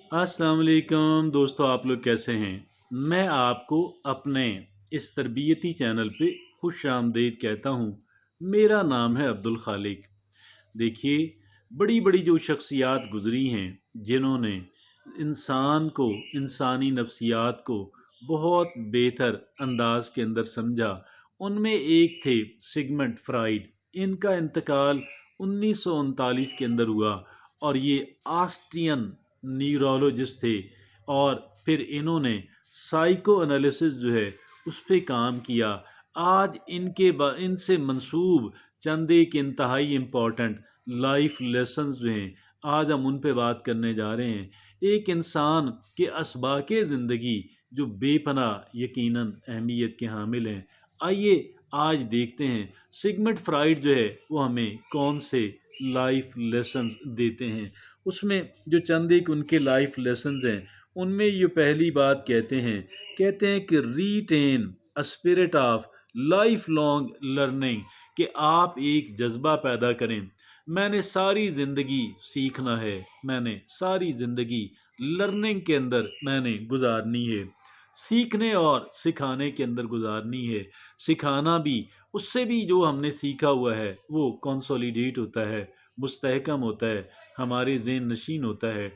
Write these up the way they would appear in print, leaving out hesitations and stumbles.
अस्सलाम वालेकुम दोस्तों, आप लोग कैसे हैं? मैं आपको अपने इस तरबियती चैनल पे खुश आमदीद कहता हूँ। मेरा नाम है अब्दुल खालिक। देखिए, बड़ी-बड़ी जो शख्सियात गुज़री हैं, जिन्होंने इंसान को, इंसानी नफ्सियात को बहुत बेहतर अंदाज़ के अंदर समझा, उनमें एक थे सिगमंड फ्राइड। इनका इंतकाल 1939 के अंदर हुआ और ये ऑस्ट्रियन न्यूरोलॉजिस्ट थे और फिर इन्होंने साइको एनालिसिस जो है, उस पे काम किया। आज इनसे मंसूब चंद एक इंतहाई इम्पोर्टेंट लाइफ लेसन्स जो हैं, आज हम उन पे बात करने जा रहे हैं। एक इंसान के असबाके ज़िंदगी जो बेपनाह यकीनन अहमियत के हामिल हैं। आइए आज देखते हैं सिगमंड फ्राइड जो है वो हमें कौन से लाइफ लेसन्स देते हैं। उसमें जो चंद एक उनके लाइफ लेसन्स हैं, उनमें ये पहली बात कहते हैं कि retain a spirit of life long learning, कि आप एक जज्बा पैदा करें। मैंने सारी ज़िंदगी सीखना है, मैंने सारी ज़िंदगी लर्निंग के अंदर मैंने गुजारनी है, सीखने और सिखाने के अंदर गुजारनी है। सिखाना भी, उससे भी जो हमने सीखा हुआ है वो कंसोलिडेट होता है, मुस्तहकम होता है, हमारे ज़हन नशीन होता है।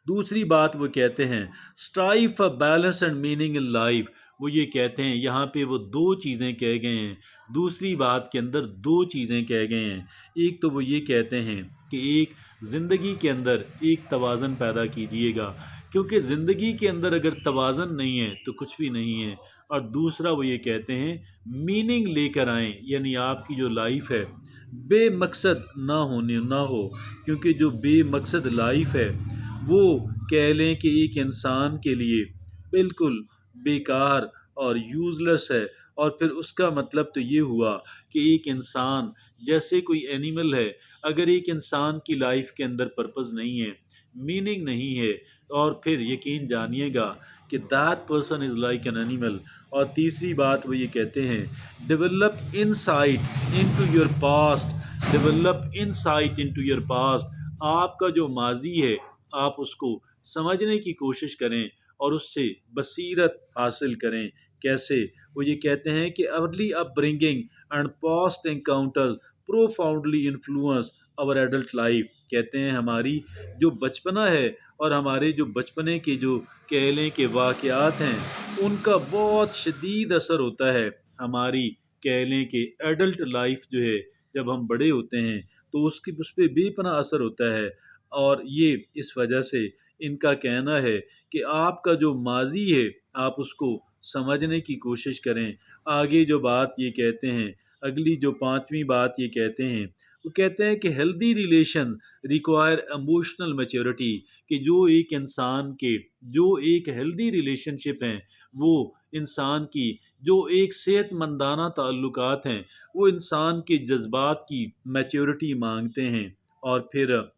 दूसरी बात वो कहते हैं strive for balance and meaning in life. वो ये कहते हैं, यहाँ पे वो दो चीज़ें कह गए हैं, दूसरी बात के अंदर दो चीज़ें कह गए हैं। एक तो वो ये कहते हैं कि एक ज़िंदगी के अंदर एक तवाज़न पैदा कीजिएगा, क्योंकि ज़िंदगी के अंदर अगर तवाज़न नहीं है तो कुछ भी नहीं है। और दूसरा वो ये कहते हैं मीनिंग लेकर आएँ, यानी आपकी जो लाइफ है बेमकसद ना हो, क्योंकि जो बेमकसद लाइफ है वो कह लें कि एक इंसान के लिए बिल्कुल बेकार और यूज़लेस है। और फिर उसका मतलब तो ये हुआ कि एक इंसान जैसे कोई एनिमल है, अगर एक इंसान की लाइफ के अंदर पर्पस नहीं है, मीनिंग नहीं है, और फिर यकीन जानिएगा कि that person is like an animal. और तीसरी बात वो ये कहते हैं develop insight into your past, develop insight into your past. आपका जो माजी है, आप उसको समझने की कोशिश करें और उससे बसीरत हासिल करें। कैसे? वो ये कहते हैं कि early upbringing and past encounters profoundly influence our adult life. कहते हैं हमारी जो बचपना है और हमारे जो बचपने के जो कह लें कि वाक़यात हैं, उनका बहुत शदीद असर होता है हमारी कह लें कि एडल्ट लाइफ जो है, जब हम बड़े होते हैं तो उसकी उस पे बेपनाह असर होता है। और ये इस वजह से इनका कहना है कि आपका जो माज़ी है, आप उसको समझने की कोशिश करें। आगे जो बात ये कहते हैं, अगली जो 5वीं बात ये कहते हैं, वो कहते हैं कि healthy relation require emotional maturity, कि जो एक हेल्दी रिलेशनशिप हैं, वो इंसान की जो एक सेहतमंदाना ताल्लुकात हैं, वो इंसान के जज़्बात की मैच्योरिटी माँगते हैं। और फिर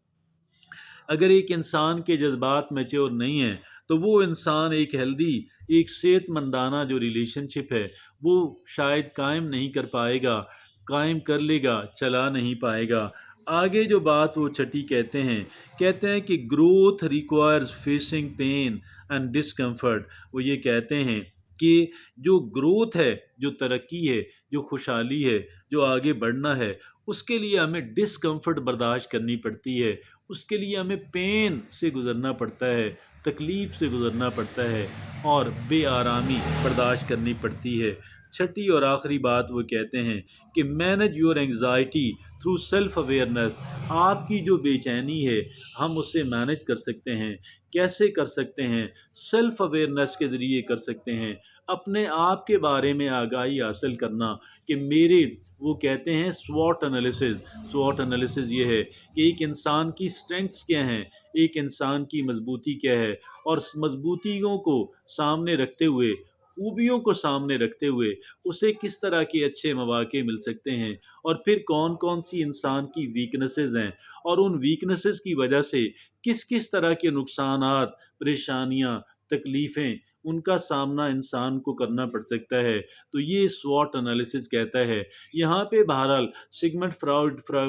अगर एक इंसान के जज़्बात मैच्योर नहीं हैं, तो वो इंसान एक हेल्दी, एक सेहतमंदाना जो रिलेशनशिप है, वो शायद कायम नहीं कर पाएगा, कायम कर लेगा, चला नहीं पाएगा। आगे जो बात वो छठी कहते हैं कि growth requires facing pain and discomfort. वो ये कहते हैं कि जो ग्रोथ है, जो तरक्की है, जो खुशहाली है, जो आगे बढ़ना है, उसके लिए हमें डिस्कम्फर्ट बर्दाश्त करनी पड़ती है। उसके लिए हमें पेन से गुज़रना पड़ता है, तकलीफ़ से गुज़रना पड़ता है और बेआरामी बर्दाश्त करनी पड़ती है। छठी और आखिरी बात वो कहते हैं कि manage your anxiety through self awareness. आपकी जो बेचैनी है, हम उससे मैनेज कर सकते हैं। कैसे कर सकते हैं? सेल्फ अवेयरनेस के ज़रिए कर सकते हैं। अपने आप के बारे में आगाही हासिल करना, कि मेरे वो कहते हैं स्वॉट एनालिसिस। स्वॉट एनालिसिस ये है कि एक इंसान की स्ट्रेंथ्स क्या हैं, एक इंसान की मजबूती क्या है, और मजबूतियों को सामने रखते हुए, खूबियों को सामने रखते हुए उसे किस तरह के अच्छे मौके मिल सकते हैं, और फिर कौन कौन सी इंसान की वीकनेसेस हैं, और उन वीकनेसेस की वजह से किस किस तरह के नुकसानात, परेशानियाँ, तकलीफ़ें उनका सामना इंसान को करना पड़ सकता है। तो ये स्वॉट एनालिसिस कहता है। यहाँ पे बहरहाल सिगमंड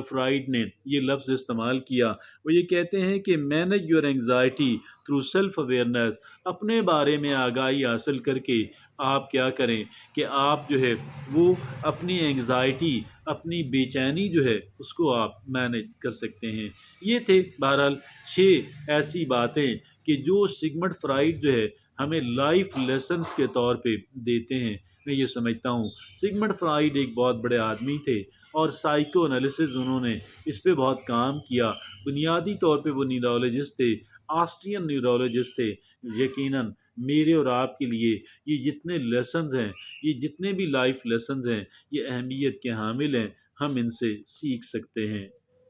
फ्राइड ने ये लफ्ज़ इस्तेमाल किया। वो ये कहते हैं कि manage your anxiety through self awareness. अपने बारे में आगाही हासिल करके आप क्या करें कि आप जो है वो अपनी एंग्जाइटी, अपनी बेचैनी जो है उसको आप मैनेज कर सकते हैं। ये थे बहरहाल 6 ऐसी बातें कि जो सिगमंड फ्राइड जो है हमें लाइफ लेसन्स के तौर पे देते हैं। मैं ये समझता हूँ सिगमंड फ्राइड एक बहुत बड़े आदमी थे और साइको एनालिसिस उन्होंने इस पे बहुत काम किया। बुनियादी तौर पे वो न्यूरोलॉजिस्ट थे, ऑस्ट्रियन न्यूरोलॉजिस्ट थे। यकीनन मेरे और आपके लिए ये जितने लेसन्स हैं, ये जितने भी लाइफ लेसन्स हैं, ये अहमियत के हामिल हैं। हम इनसे सीख सकते हैं।